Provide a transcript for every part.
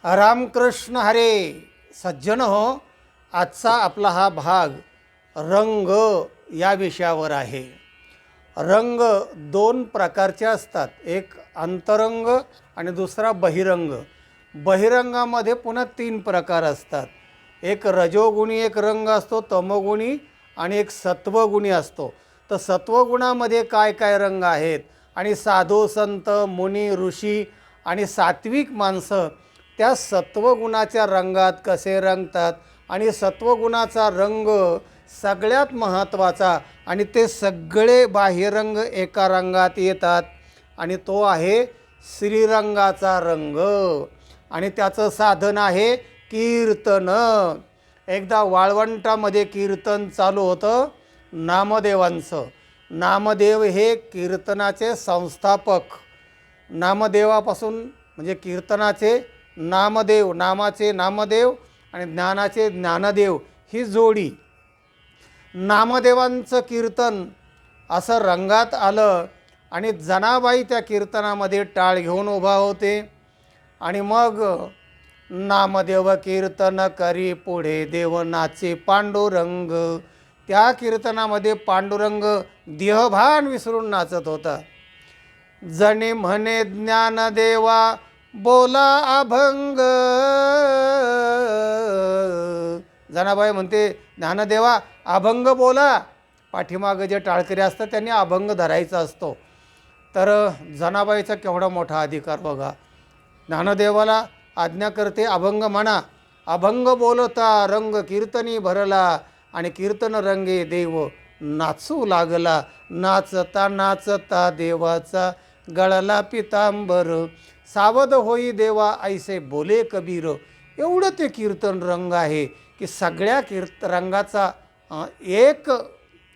रामकृष्ण हरे. सज्जन हो, आजचा आपला हा भाग रंग या विषयावर आहे. रंग दोन प्रकारचे असतात, एक अंतरंग आणि दुसरा बहिरंग. बहिरंगामध्ये पुन्हा तीन प्रकार असतात. एक रजोगुणी एक रंग असतो, तमोगुणी आणि एक सत्वगुणी असतो. तर सत्वगुणामध्ये काय काय रंग आहेत आणि साधू संत मुनी ऋषी आणि सात्विक माणसं त्या सत्वगुणाच्या रंगात कसे रंगतात आणि सत्वगुणाचा रंग सगळ्यात महत्त्वाचा आणि ते सगळे बाह्यरंग एका रंगात येतात आणि तो आहे श्रीरंगाचा रंग. आणि त्याचं साधन आहे कीर्तन. एकदा वाळवंटामध्ये कीर्तन चालू होतं नामदेवांचं. नामदेव हे कीर्तनाचे संस्थापक. नामदेवापासून म्हणजे कीर्तनाचे नामदेव, नामाचे नामदेव आणि ज्ञानाचे ज्ञानदेव ही जोडी. नामदेवांचं कीर्तन असं रंगात आलं आणि जनाबाई त्या कीर्तनामध्ये टाळ घेऊन उभा होते. आणि मग नामदेव कीर्तन करी पुढे देव नाचे पांडुरंग. त्या कीर्तनामध्ये पांडुरंग देहभान विसरून नाचत होता. जणे म्हणे ज्ञानदेवा बोला अभंग. जनाबाई म्हणते ज्ञानदेवा अभंग बोला. पाठीमागं जे टाळकरी असतात त्यांनी अभंग धरायचा असतो. तर जनाबाईचा केवढा मोठा अधिकार बघा. ज्ञानदेवाला आज्ञा करते अभंग म्हणा. अभंग बोलता रंग कीर्तनी भरला आणि कीर्तन रंगे देव नाचू लागला. नाचता नाचता देवाचा गळाला पितांबर. सावध होई देवा ऐसे बोले कबीर. एवढं ते कीर्तन रंग आहे की सगळ्या रंगाचा एक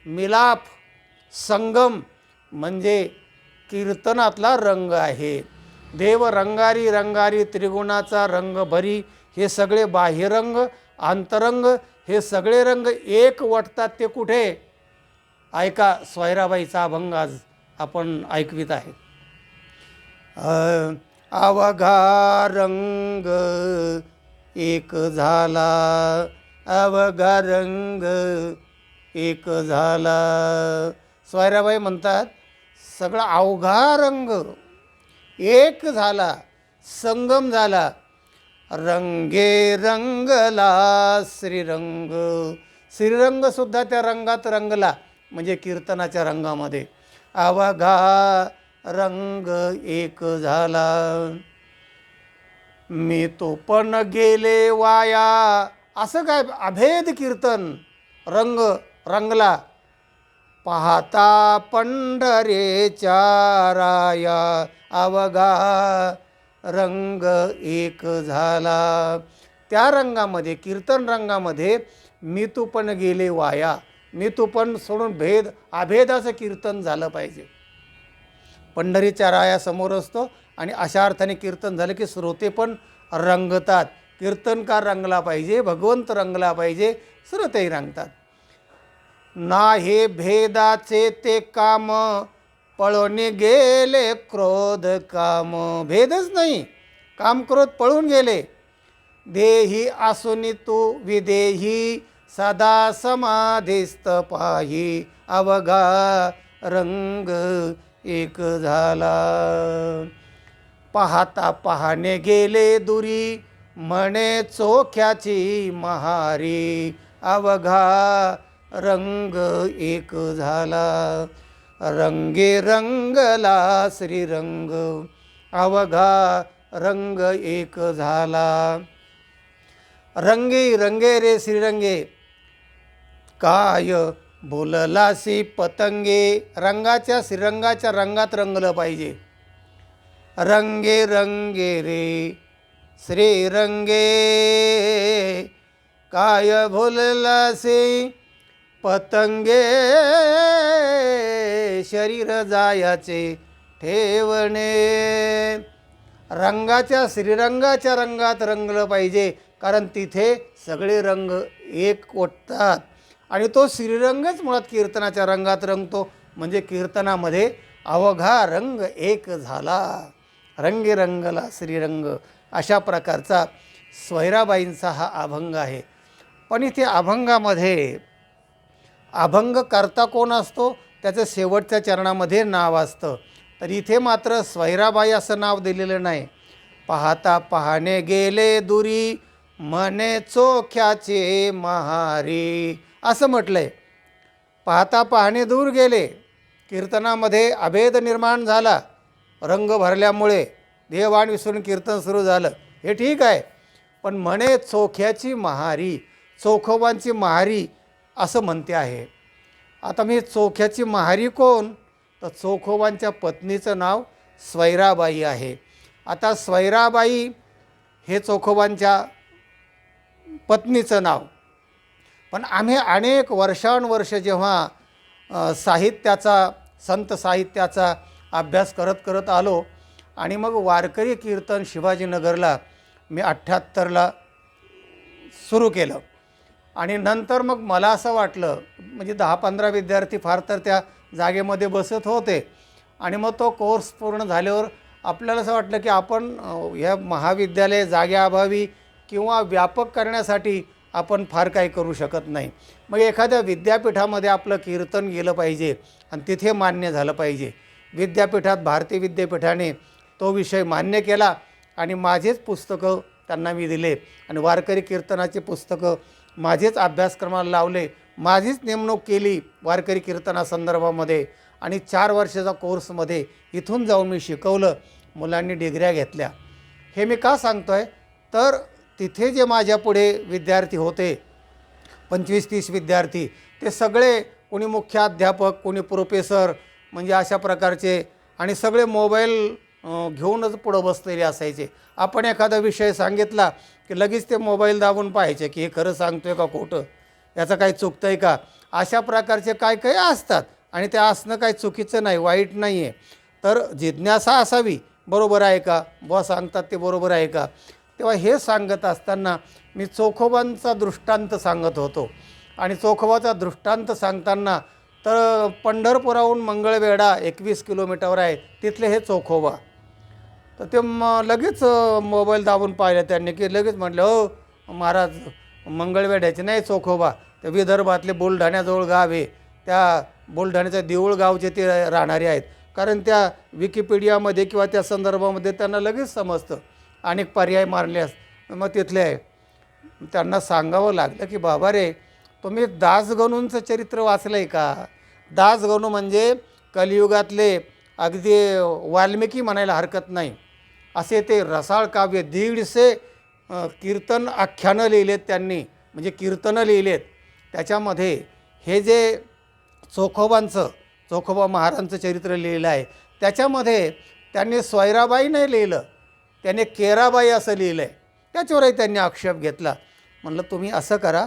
मिलाप संगम म्हणजे कीर्तनातला रंग आहे. देव रंगारी रंगारी त्रिगुणाचा रंग भरी. हे सगळे बाह्यरंग अंतरंग हे सगळे रंग एक वाटतात. ते कुठे? ऐका सोयराबाईचा अभंग आज आपण ऐकवित आहे. अवघा रंग एक झाला, अवघा रंग एक झाला. सोयराबाई म्हणतात सगळा अवघा रंग एक झाला, संगम झाला. रंगे रंगला श्रीरंग. श्रीरंगसुद्धा त्या रंगात रंगला म्हणजे कीर्तनाच्या रंगामध्ये. अवघा रंग एक झाला, मी तो पण गेले वाया. असं काय अभेद कीर्तन रंग रंगला. पाहता पंढरेच्या राया अवघा रंग एक झाला. त्या रंगामध्ये कीर्तन रंगामध्ये मी तू पण गेले वाया. मी तू पण सोडून भेद अभेदाचं कीर्तन झालं पाहिजे. पंढरीच्या राया समोर असतो आणि अशा अर्थाने कीर्तन झालं की श्रोते पण रंगतात. कीर्तनकार रंगला पाहिजे, भगवंत रंगला पाहिजे, श्रोतेही रंगतात. ना हे भेदाचे ते काम पळून गेले क्रोध काम. भेदच नाही, काम क्रोध पळून गेले. देही असूनी तू विदेही सदा समाधिस्थ पाही. अवघा रंग एक झाला. पाहता पाहणे गेले दुरी म्हणे चोख्याची महारी. अवघा रंग एक झाला. रंगे रंगला श्रीरंग. अवघा रंग एक झाला. रंगे रंगे रे श्रीरंगे. काय बोललासी पतंगे. रंगाच्या श्रीरंगाच्या रंगात रंगलं पाहिजे. रंगे रंगे रे श्रीरंगे. काय बोललासी पतंगे. शरीर जायाचे ठेवणे. रंगाच्या श्रीरंगाच्या रंगात रंगलं पाहिजे कारण तिथे सगळे रंग एक वाटतात आणि तो श्रीरंगच मुळात कीर्तनाच्या रंगात रंगतो. म्हणजे कीर्तनामध्ये अवघा रंग एक झाला. रंगे रंगला श्रीरंग. अशा प्रकारचा स्वैराबाईंचा हा अभंग आहे. पण इथे अभंगामध्ये अभंग करता कोण असतो त्याचं शेवटच्या चरणामध्ये नाव असतं. तर इथे मात्र स्वैराबाई असं नाव दिलेलं नाही. पाहता पाहणे गेले दुरी म्हणे चोख्याचे महारी असं म्हटलं आहे. पाहता पाहणे दूर गेले, कीर्तनामध्ये अभेद निर्माण झाला, रंग भरल्यामुळे देवाण विसरून कीर्तन सुरू झालं, हे ठीक आहे. पण म्हणे चोख्याची महारी, चोखोबांची महारी असं म्हणते आहे. आता मी चोख्याची महारी कोण, तर चोखोबांच्या पत्नीचं नाव स्वैराबाई आहे. आता स्वैराबाई हे चोखोबांच्या पत्नीचं नाव. पण आम्ही अनेक वर्षानुवर्ष जेव्हा साहित्याचा, संत साहित्याचा अभ्यास करत आलो आणि मग वारकरी कीर्तन शिवाजीनगरला मी 78ला सुरू केलं. आणि नंतर मग मला असं वाटलं, म्हणजे 10-15 विद्यार्थी फार तर त्या जागेमध्ये बसत होते. आणि मग तो कोर्स पूर्ण झाल्यावर आपल्याला असं वाटलं की आपण ह्या महाविद्यालय जागेअभावी किंवा व्यापक करण्यासाठी आपण फार काही करू शकत नाही. मग एखाद्या विद्यापीठामध्ये आपलं कीर्तन गेलं पाहिजे आणि तिथे मान्य झालं पाहिजे. विद्यापीठात, भारतीय विद्यापीठाने तो विषय मान्य केला आणि माझेच पुस्तकं त्यांना मी दिले आणि वारकरी कीर्तनाची पुस्तकं माझेच अभ्यासक्रमाला लावले, माझीच नेमणूक केली वारकरी कीर्तनासंदर्भामध्ये आणि 4 वर्षाचा कोर्समध्ये इथून जाऊन मी शिकवलं, मुलांनी डिग्र्या घेतल्या. हे मी का सांगतो आहे, तर तिथे जे माझ्यापुढे विद्यार्थी होते 25-30 विद्यार्थी, ते सगळे कोणी मुख्याध्यापक, कोणी प्रोफेसर, म्हणजे अशा प्रकारचे, आणि सगळे मोबाईल घेऊनच पुढं बसलेले असायचे. आपण एखादा विषय सांगितला की लगेच ते मोबाईल दाबून पाहायचे की हे खरं सांगतो आहे का खोटं, याचं काही चुकतं आहे का. अशा प्रकारचे काय काही असतात आणि ते असणं काही चुकीचं नाही, वाईट नाही आहे. तर जिज्ञासा असावी, बरोबर आहे का, बुवा सांगतात ते बरोबर आहे का. तेव्हा हे सांगत असताना मी चोखोबांचा दृष्टांत सांगत होतो. आणि चोखोबाचा दृष्टांत सांगताना तर पंढरपुराहून मंगळवेढा 21 किलोमीटरवर आहे, तिथले हे चोखोबा. तर ते लगेच मोबाईल दाबून पाहिलं त्यांनी की लगेच म्हटलं, हो महाराज मंगळवेढ्याचे नाही चोखोबा, ते विदर्भातले बुलढाण्याजवळ गाव आहे, त्या बुलढाण्याच्या देऊळ गावचे ते राहणारे आहेत. कारण त्या विकिपीडियामध्ये किंवा त्या संदर्भामध्ये त्यांना लगेच समजतं, अनेक पर्याय मारल्यास. मग तिथले आहे, त्यांना सांगावं लागलं की बाबा रे, तुम्ही दासगणूंचं चरित्र वाचलं आहे का. दासगणू म्हणजे कलियुगातले अगदी वाल्मिकी म्हणायला हरकत नाही असे ते रसाळ काव्य, 150 कीर्तन आख्यानं लिहिलेत त्यांनी, म्हणजे कीर्तनं लिहिलेत. त्याच्यामध्ये हे जे चोखोबा महाराजांचं चरित्र लिहिलं आहे, त्याच्यामध्ये त्यांनी स्वैराबाई नाही लिहिलं, त्याने केराबाई असं लिहिलं आहे. त्याच्यावरही त्यांनी आक्षेप घेतला. म्हणलं तुम्ही असं करा,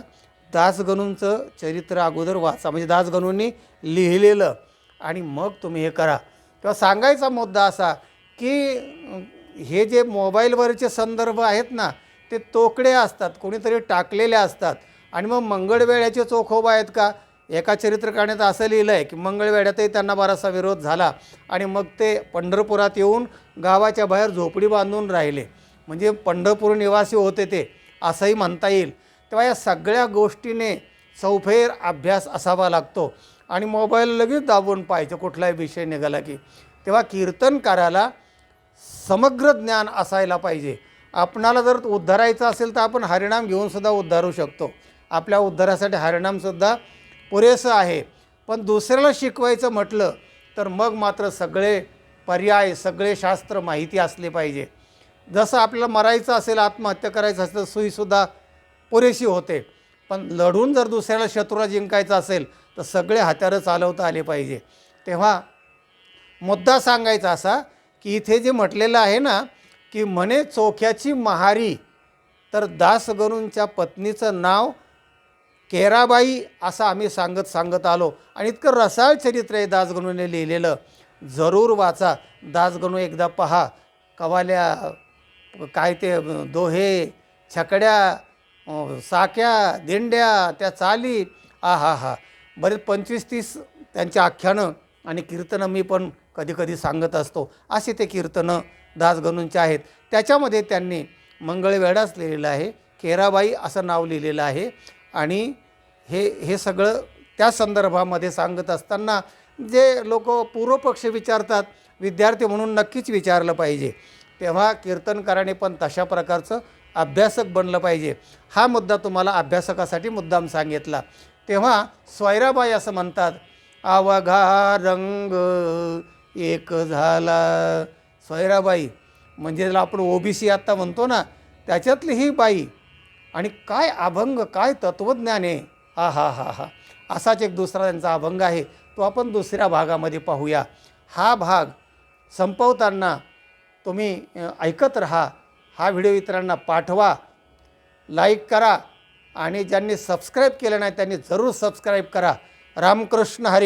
दासगणूंचं चरित्र अगोदर वाचा, म्हणजे दासगणूंनी लिहिलेलं, आणि मग तुम्ही हे करा. तेव्हा सांगायचा मुद्दा असा की हे जे मोबाईलवरचे संदर्भ आहेत ना, ते तोकडे असतात, कोणीतरी टाकलेले असतात. आणि मग मंगळवेढ्याचे चोखोबा आहेत का, एका चरित्रकाराने असं लिहिलं आहे की मंगळवेढ्यातही त्यांना बराचसा विरोध झाला आणि मग ते पंढरपुरात येऊन गावाच्या बाहेर झोपडी बांधून राहिले, म्हणजे पंढरपूर निवासी होते ते, असंही म्हणता येईल. तेव्हा या सगळ्या गोष्टीने चौफेर अभ्यास असावा लागतो आणि मोबाईल लगेच दाबून पाहायचं कुठलाही विषय निघाला की. तेव्हा कीर्तनकाराला समग्र ज्ञान असायला पाहिजे. आपणाला जर उद्धारायचं असेल तर आपण हरिनाम घेऊनसुद्धा उद्धारू शकतो, आपल्या उद्धारासाठी हरिनामसुद्धा पुरेसं आहे. पण दुसऱ्याला शिकवायचं म्हटलं तर मग मात्र सगळे पर्याय, सगळे शास्त्र माहिती असले पाहिजे. जसं आपल्याला मरायचं असेल, आत्महत्या करायचं असेल तर सुईसुद्धा पुरेशी होते. पण लढून जर दुसऱ्याला शत्रूला जिंकायचं असेल तर सगळे हत्यारं चालवता आले पाहिजे. तेव्हा मुद्दा सांगायचा असा की इथे जे म्हटलेलं आहे ना की म्हणे चोख्याची महारी, तर दासगणूंच्या पत्नीचं नाव केराबाई असं आम्ही सांगत आलो. आणि इतकं रसाळ चरित्र आहे दासगणूने लिहिलेलं, जरूर वाचा. दासगणू एकदा पहा, कवाल्या, काय ते दोहे, छकड्या, साक्या, दिंड्या, त्या चाली, हा बरेच 25-30 त्यांची आख्यानं आणि कीर्तनं मी पण कधी कधी सांगत असतो. असे ते कीर्तनं दासगणूंचे आहेत. त्याच्यामध्ये त्यांनी मंगळवेढाच लिहिलेलं आहे, केराबाई असं नाव लिहिलेलं आहे. आणि हे सगळं त्या संदर्भामध्ये सांगत असताना जे लोक पूर्वपक्ष विचारतात, विद्यार्थी म्हणून नक्कीच विचारलं पाहिजे. तेव्हा कीर्तनकाराने पण तशा प्रकारचं अभ्यासक बनलं पाहिजे. हा मुद्दा तुम्हाला अभ्यासकासाठी मुद्दाम सांगितला. तेव्हा सोयराबाई असं म्हणतात, अवघा रंग एक झाला. सोयराबाई म्हणजे ज्याला आपण ओबीसी आत्ता म्हणतो ना, त्याच्यातली ही बाई. आणि काय अभंग, काय तत्त्वज्ञान आहे. हा हा हा हा असाच एक दुसरा त्यांचा अभंग आहे, तो आपण दुसऱ्या भागामध्ये पाहूया. हा भाग संपवताना तुम्ही ऐकत राहा. हा व्हिडिओ इतरांना पाठवा, लाईक करा आणि ज्यांनी सबस्क्राईब केलं नाही त्यांनी जरूर सबस्क्राईब करा. रामकृष्ण हरी.